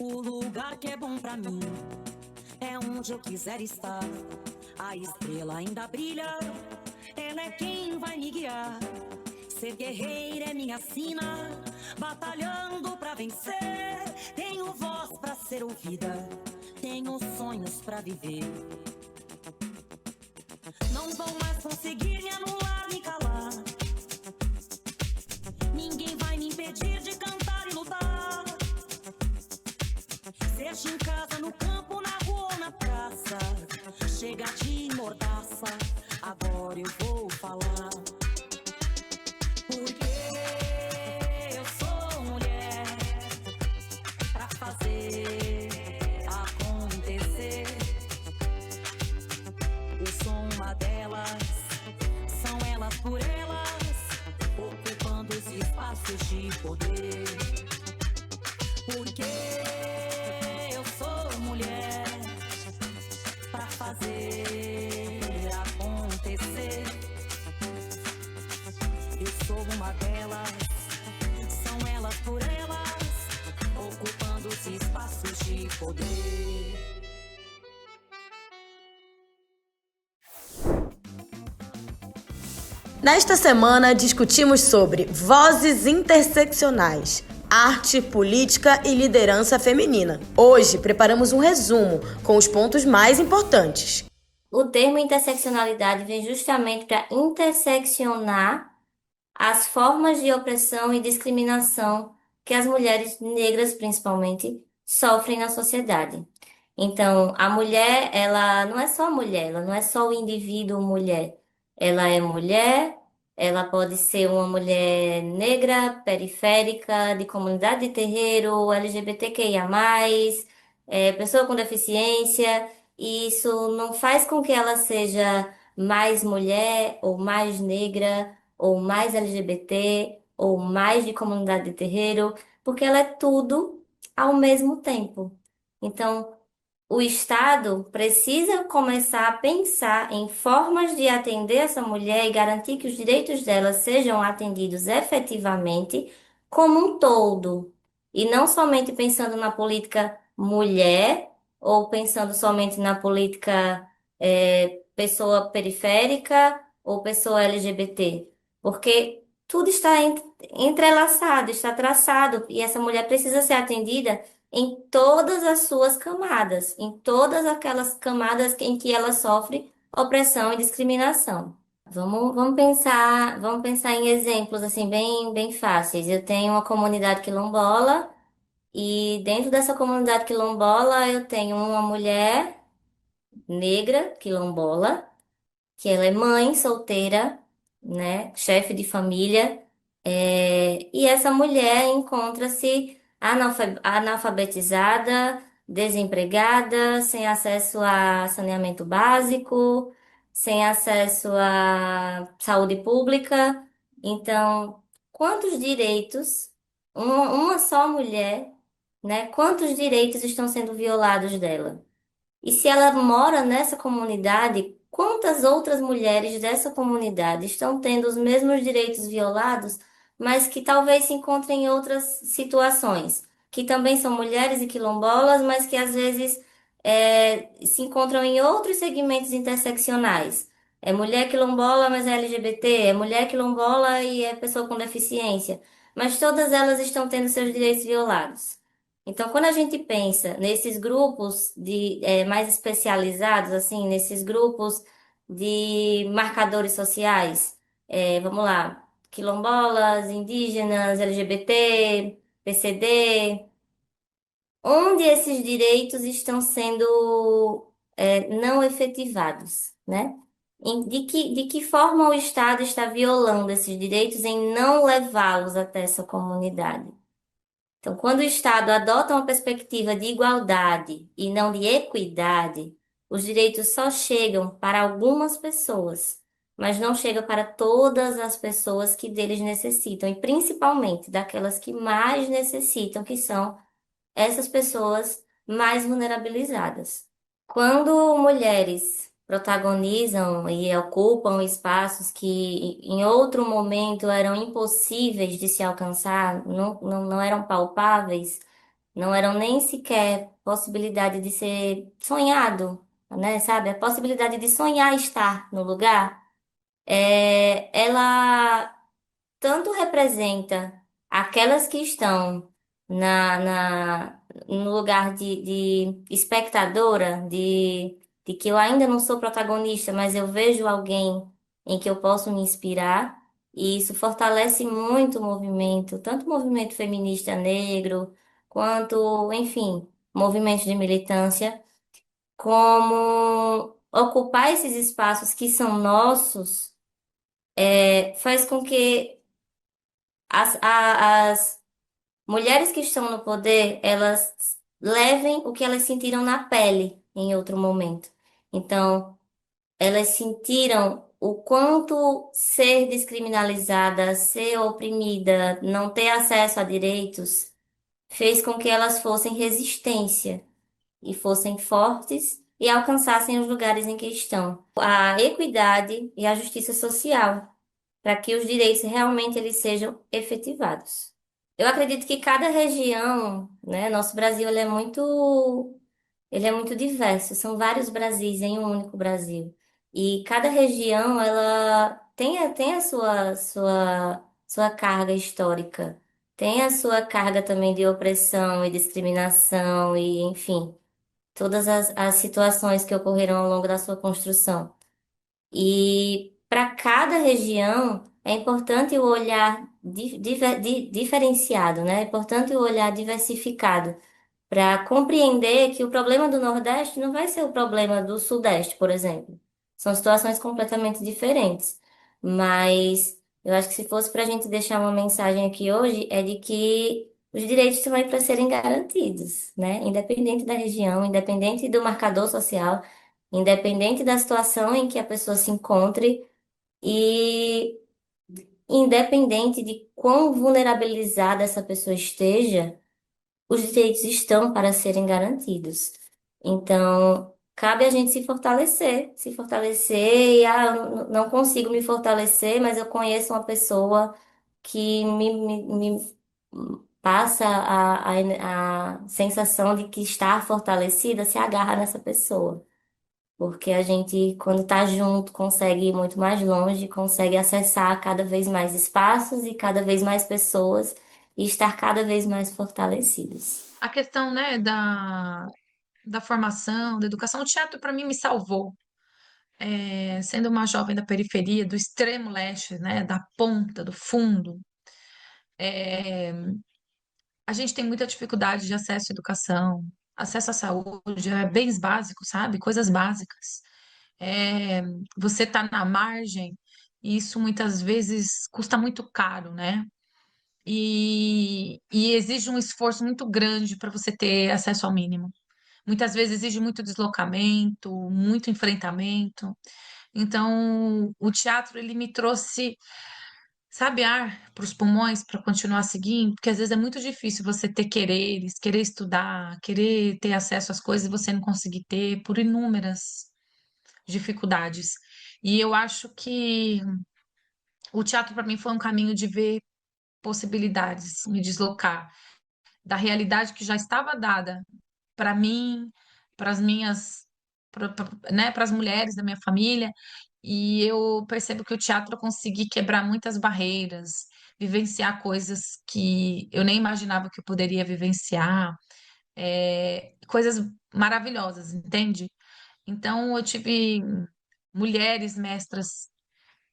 O lugar que é bom pra mim é onde eu quiser estar. A estrela ainda brilha, ela é quem vai me guiar. Ser guerreira é minha sina, batalhando pra vencer. Tenho voz pra ser ouvida, tenho sonhos pra viver. Não vão mais conseguir me anular, me calar. Ninguém vai me impedir de cantar e lutar. Seja em casa, no campo, na rua ou na praça, chega de mordaça, agora eu vou falar. Porque eu sou mulher pra fazer acontecer. Eu sou uma delas, são elas por elas, ocupando os espaços de poder. Porque eu sou mulher pra fazer acontecer. Eu sou uma delas, são elas por elas, ocupando os espaços de poder. Nesta semana discutimos sobre vozes interseccionais, arte, política e liderança feminina. Hoje preparamos um resumo com os pontos mais importantes. O termo interseccionalidade vem justamente para interseccionar as formas de opressão e discriminação que as mulheres negras, principalmente, sofrem na sociedade. Então, a mulher, ela não é só mulher, ela não é só o indivíduo mulher. Ela é mulher, ela pode ser uma mulher negra, periférica, de comunidade de terreiro, LGBTQIA+, pessoa com deficiência. E isso não faz com que ela seja mais mulher, ou mais negra, ou mais LGBT, ou mais de comunidade de terreiro, porque ela é tudo ao mesmo tempo. Então, o Estado precisa começar a pensar em formas de atender essa mulher e garantir que os direitos dela sejam atendidos efetivamente como um todo. E não somente pensando na política mulher, ou pensando somente na política pessoa periférica ou pessoa LGBT. Porque tudo está entrelaçado, está traçado, e essa mulher precisa ser atendida em todas as suas camadas, em todas aquelas camadas em que ela sofre opressão e discriminação. Vamos pensar em exemplos assim bem fáceis. Eu tenho uma comunidade quilombola e dentro dessa comunidade quilombola eu tenho uma mulher negra quilombola que ela é mãe solteira, né, chefe de família, e essa mulher encontra-se analfabetizada, desempregada, sem acesso a saneamento básico, sem acesso à saúde pública. Então, quantos direitos, uma só mulher, né, quantos direitos estão sendo violados dela? E se ela mora nessa comunidade, quantas outras mulheres dessa comunidade estão tendo os mesmos direitos violados, mas que talvez se encontrem em outras situações, que também são mulheres e quilombolas, mas que às vezes se encontram em outros segmentos interseccionais. É mulher quilombola, mas é LGBT, é mulher quilombola e é pessoa com deficiência, mas todas elas estão tendo seus direitos violados. Então, quando a gente pensa nesses grupos mais especializados, assim, nesses grupos de marcadores sociais, vamos lá, quilombolas, indígenas, LGBT, PCD, onde esses direitos estão sendo não efetivados, né? De que forma o Estado está violando esses direitos em não levá-los até essa comunidade? Então, quando o Estado adota uma perspectiva de igualdade e não de equidade, os direitos só chegam para algumas pessoas, mas não chegam para todas as pessoas que deles necessitam, e principalmente daquelas que mais necessitam, que são essas pessoas mais vulnerabilizadas. Quando mulheres protagonizam e ocupam espaços que em outro momento eram impossíveis de se alcançar, não eram palpáveis, não eram nem sequer possibilidade de ser sonhado, né? Sabe? A possibilidade de sonhar estar no lugar, ela tanto representa aquelas que estão no lugar de espectadora, de que eu ainda não sou protagonista, mas eu vejo alguém em que eu posso me inspirar, e isso fortalece muito o movimento, tanto o movimento feminista negro, quanto, enfim, movimentos de militância, como ocupar esses espaços que são nossos, faz com que as mulheres que estão no poder, elas levem o que elas sentiram na pele em outro momento. Então, elas sentiram o quanto ser descriminalizada, ser oprimida, não ter acesso a direitos, fez com que elas fossem resistência e fossem fortes e alcançassem os lugares em que estão. A equidade e a justiça social, para que os direitos realmente eles sejam efetivados. Eu acredito que cada região, né, nosso Brasil ele é muito diverso, são vários Brasis em um único Brasil. E cada região ela tem a sua carga histórica, tem a sua carga também de opressão e discriminação e, enfim, todas as situações que ocorreram ao longo da sua construção. E para cada região é importante o olhar diferenciado, né? É importante o olhar diversificado para compreender que o problema do Nordeste não vai ser o problema do Sudeste, por exemplo. São situações completamente diferentes. Mas eu acho que se fosse para a gente deixar uma mensagem aqui hoje, é de que os direitos estão aí para serem garantidos, né? Independente da região, independente do marcador social, independente da situação em que a pessoa se encontre e independente de quão vulnerabilizada essa pessoa esteja, os direitos estão para serem garantidos. Então, cabe a gente se fortalecer e não consigo me fortalecer, mas eu conheço uma pessoa que me passa a sensação de que está fortalecida, se agarra nessa pessoa. Porque a gente, quando está junto, consegue ir muito mais longe, consegue acessar cada vez mais espaços e cada vez mais pessoas e estar cada vez mais fortalecidos. A questão, né, da formação, da educação, o teatro para mim me salvou. Sendo uma jovem da periferia, do extremo leste, né, da ponta, do fundo, é, a gente tem muita dificuldade de acesso à educação, acesso à saúde, bens básicos, sabe? Coisas básicas. É, você está na margem, e isso muitas vezes custa muito caro, né? E exige um esforço muito grande para você ter acesso ao mínimo. Muitas vezes exige muito deslocamento, muito enfrentamento. Então, o teatro ele me trouxe, sabe, ar para os pulmões para continuar seguindo, porque às vezes é muito difícil você ter quereres, querer estudar, querer ter acesso às coisas e você não conseguir ter por inúmeras dificuldades. E eu acho que o teatro para mim foi um caminho de ver possibilidades, me deslocar da realidade que já estava dada para mim, para as minhas, né, para as mulheres da minha família, e eu percebo que o teatro eu consegui quebrar muitas barreiras, vivenciar coisas que eu nem imaginava que eu poderia vivenciar, coisas maravilhosas, entende? Então eu tive mulheres mestras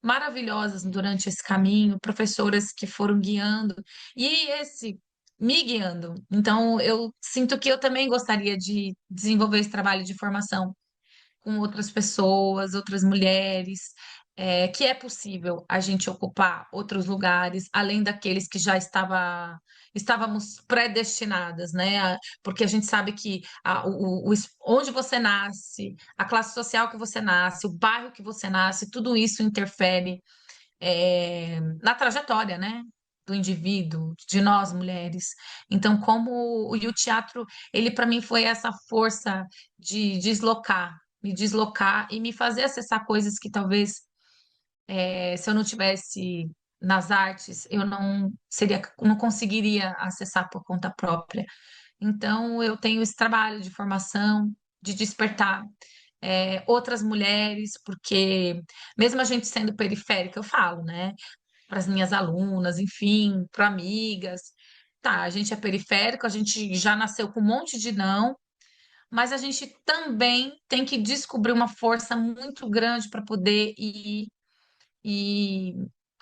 maravilhosas durante esse caminho, professoras que foram guiando e esse me guiando. Então, eu sinto que eu também gostaria de desenvolver esse trabalho de formação com outras pessoas, outras mulheres, que é possível a gente ocupar outros lugares, além daqueles que já estávamos predestinadas, né? Porque a gente sabe que onde você nasce, a classe social que você nasce, o bairro que você nasce, tudo isso interfere, na trajetória, né? Do indivíduo, de nós mulheres. Então, e o teatro, ele para mim foi essa força de deslocar, me deslocar e me fazer acessar coisas que talvez, se eu não tivesse nas artes, eu não conseguiria acessar por conta própria. Então, eu tenho esse trabalho de formação, de despertar outras mulheres, porque mesmo a gente sendo periférica, eu falo, né, para as minhas alunas, enfim, para amigas, tá, a gente é periférico, a gente já nasceu com um monte de não, mas a gente também tem que descobrir uma força muito grande para poder ir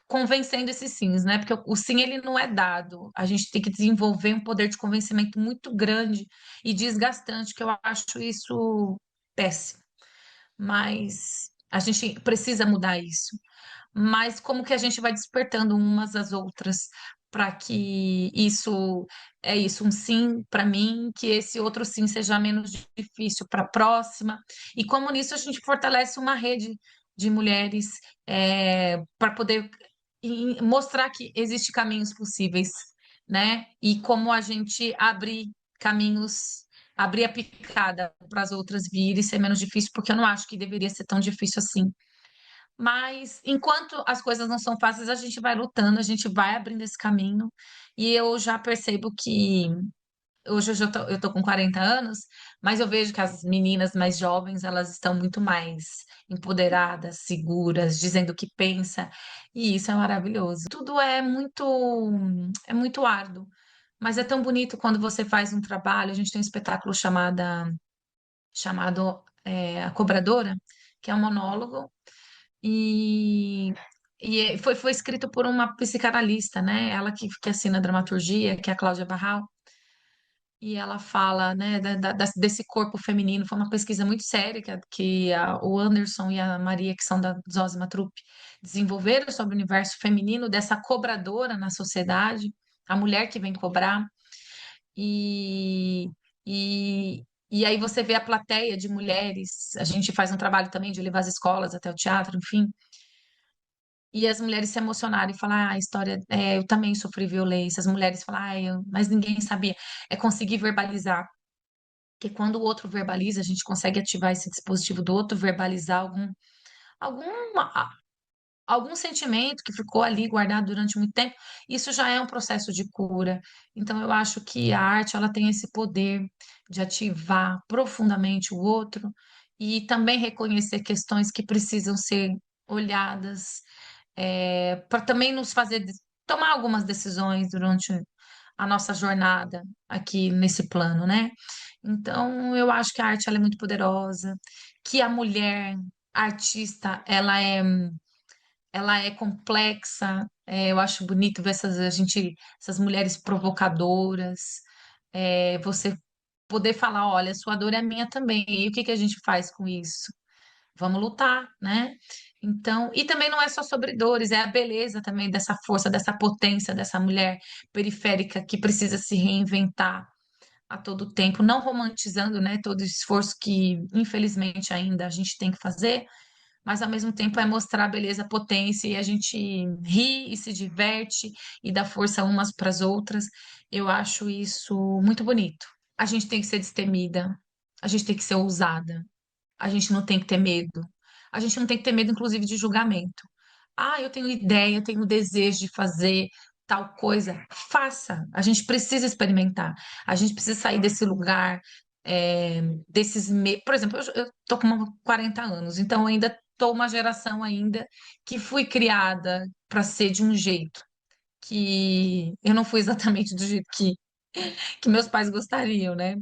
convencendo esses sims, né? Porque o sim ele não é dado. A gente tem que desenvolver um poder de convencimento muito grande e desgastante, que eu acho isso péssimo. Mas a gente precisa mudar isso. Mas como que a gente vai despertando umas às outras para que isso é isso, um sim para mim, que esse outro sim seja menos difícil para a próxima. E como nisso a gente fortalece uma rede de mulheres para poder mostrar que existem caminhos possíveis, né? E como a gente abrir caminhos, abrir a picada para as outras virem e ser menos difícil, porque eu não acho que deveria ser tão difícil assim. Mas enquanto as coisas não são fáceis, a gente vai lutando, a gente vai abrindo esse caminho. E eu já percebo que hoje eu tô com 40 anos, mas eu vejo que as meninas mais jovens, elas estão muito mais empoderadas, seguras, dizendo o que pensa, e isso é maravilhoso. Tudo é muito árduo, mas é tão bonito quando você faz um trabalho. A gente tem um espetáculo chamado A Cobradora, que é um monólogo e, foi escrito por uma psicanalista, né? Ela que assina a dramaturgia, que é a Cláudia Barral, e ela fala, né, desse corpo feminino. Foi uma pesquisa muito séria o Anderson e a Maria, que são da Zosima Truppe, desenvolveram sobre o universo feminino dessa cobradora na sociedade, a mulher que vem cobrar. E, e aí você vê a plateia de mulheres. A gente faz um trabalho também de levar as escolas até o teatro, enfim, e as mulheres se emocionarem e falar, a história, eu também sofri violência. As mulheres falam, mas ninguém sabia. É conseguir verbalizar. Porque quando o outro verbaliza, a gente consegue ativar esse dispositivo do outro, verbalizar algum, algum sentimento que ficou ali guardado durante muito tempo. Isso já é um processo de cura. Então, eu acho que a arte, ela tem esse poder de ativar profundamente o outro e também reconhecer questões que precisam ser olhadas, para também nos fazer tomar algumas decisões durante a nossa jornada aqui nesse plano, né? Então, eu acho que a arte ela é muito poderosa, que a mulher artista, ela é complexa. Eu acho bonito ver essas mulheres provocadoras, você poder falar, olha, sua dor é minha também, e o que que a gente faz com isso? Vamos lutar, né? Então, e também não é só sobre dores, é a beleza também dessa força, dessa potência dessa mulher periférica que precisa se reinventar a todo tempo, não romantizando, né, todo o esforço que, infelizmente, ainda a gente tem que fazer, mas ao mesmo tempo é mostrar a beleza, a potência, e a gente ri e se diverte e dá força umas para as outras. Eu acho isso muito bonito. A gente tem que ser destemida, a gente tem que ser ousada, a gente não tem que ter medo. A gente não tem que ter medo, inclusive, de julgamento. Ah, eu tenho ideia, eu tenho desejo de fazer tal coisa. Faça. A gente precisa experimentar. A gente precisa sair desse lugar, Por exemplo, eu tô com 40 anos, então eu ainda tô uma geração ainda que fui criada para ser de um jeito que eu não fui exatamente do jeito que meus pais gostariam, né?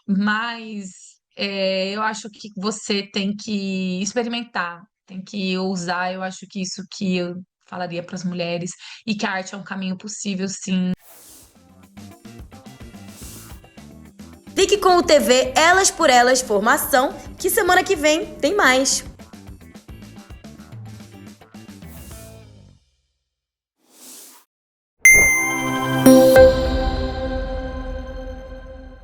Mas eu acho que você tem que experimentar, tem que ousar. Eu acho que isso que eu falaria para as mulheres, e que a arte é um caminho possível, sim. Fique com o TV Elas por Elas Formação, que semana que vem tem mais.